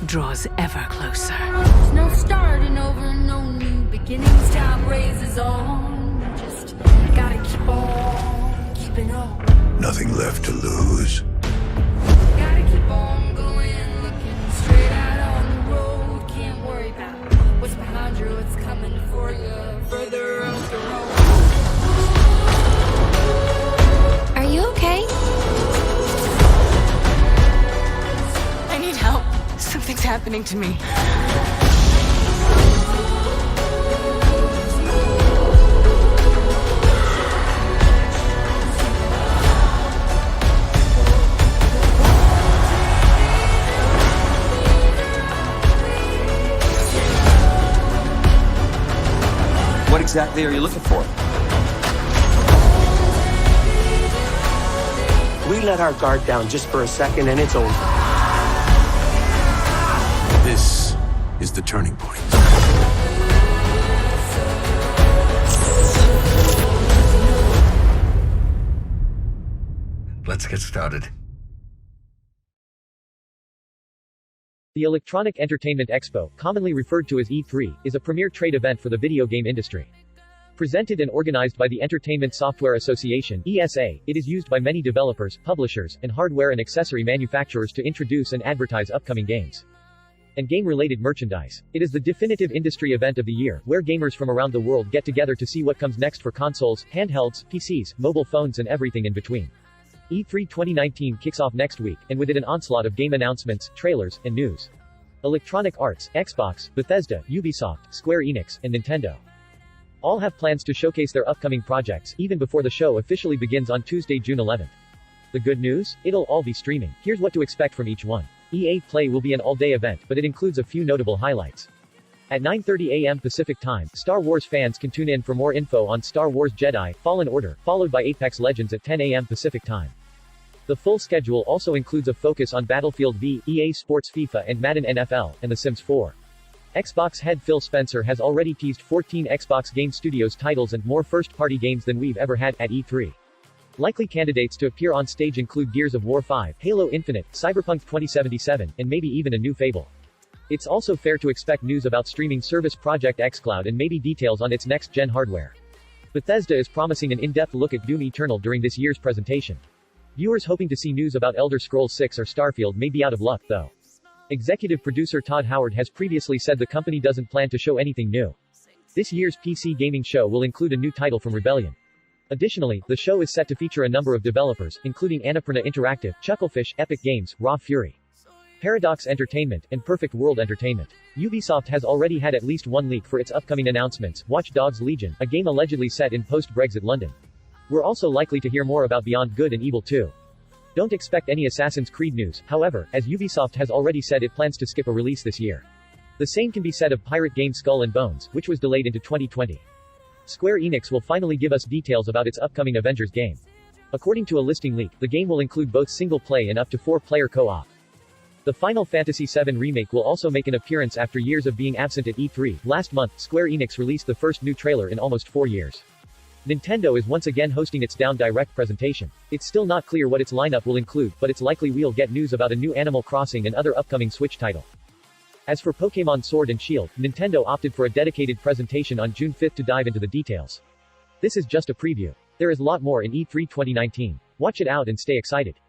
draws ever closer. There's no starting over, no new beginnings. Time raises on. Just gotta keep on keeping on. Nothing left to lose. Gotta keep on going, looking straight out on the road. Can't worry about what's behind you, what's coming for you. Further up the road. Are you okay? I need help. Something's happening to me. What exactly are you looking for? We let our guard down just for a second and it's over. This is the turning point. Let's get started. The Electronic Entertainment Expo, commonly referred to as E3, is a premier trade event for the video game industry. Presented and organized by the Entertainment Software Association (ESA), it is used by many developers, publishers, and hardware and accessory manufacturers to introduce and advertise upcoming games and game-related merchandise. It is the definitive industry event of the year, where gamers from around the world get together to see what comes next for consoles, handhelds, PCs, mobile phones and everything in between. E3 2019 kicks off next week, and with it an onslaught of game announcements, trailers, and news. Electronic Arts, Xbox, Bethesda, Ubisoft, Square Enix, and Nintendo all have plans to showcase their upcoming projects, even before the show officially begins on Tuesday, June 11th. The good news? It'll all be streaming. Here's what to expect from each one. EA Play will be an all-day event, but it includes a few notable highlights. At 9:30 a.m. Pacific Time, Star Wars fans can tune in for more info on Star Wars Jedi: Fallen Order, followed by Apex Legends at 10 a.m. Pacific Time. The full schedule also includes a focus on Battlefield v, EA Sports FIFA and Madden NFL, and The Sims 4. Xbox head Phil Spencer has already teased 14 Xbox Game Studios titles and more first-party games than we've ever had at E3. Likely candidates to appear on stage include Gears of War 5, Halo Infinite, Cyberpunk 2077, and maybe even a new Fable. It's also fair to expect news about streaming service Project xCloud and maybe details on its next-gen hardware. Bethesda is promising an in-depth look at Doom Eternal during this year's presentation. Viewers hoping to see news about Elder Scrolls 6 or Starfield may be out of luck, though. Executive producer Todd Howard has previously said the company doesn't plan to show anything new. This year's PC gaming show will include a new title from Rebellion. Additionally, the show is set to feature a number of developers, including Annapurna Interactive, Chucklefish, Epic Games, Raw Fury, Paradox Entertainment, and Perfect World Entertainment. Ubisoft has already had at least one leak for its upcoming announcements, Watch Dogs Legion, a game allegedly set in post-Brexit London. We're also likely to hear more about Beyond Good and Evil 2. Don't expect any Assassin's Creed news, however, as Ubisoft has already said it plans to skip a release this year. The same can be said of pirate game Skull and Bones, which was delayed into 2020. Square Enix will finally give us details about its upcoming Avengers game. According to a listing leak, the game will include both single-play and up to 4-player co-op. The Final Fantasy VII Remake will also make an appearance after years of being absent at E3. Last month, Square Enix released the first new trailer in almost 4 years. Nintendo is once again hosting its Down Direct presentation. It's still not clear what its lineup will include, but it's likely we'll get news about a new Animal Crossing and other upcoming Switch title. As for Pokémon Sword and Shield, Nintendo opted for a dedicated presentation on June 5th to dive into the details. This is just a preview. There is a lot more in E3 2019. Watch it out and stay excited.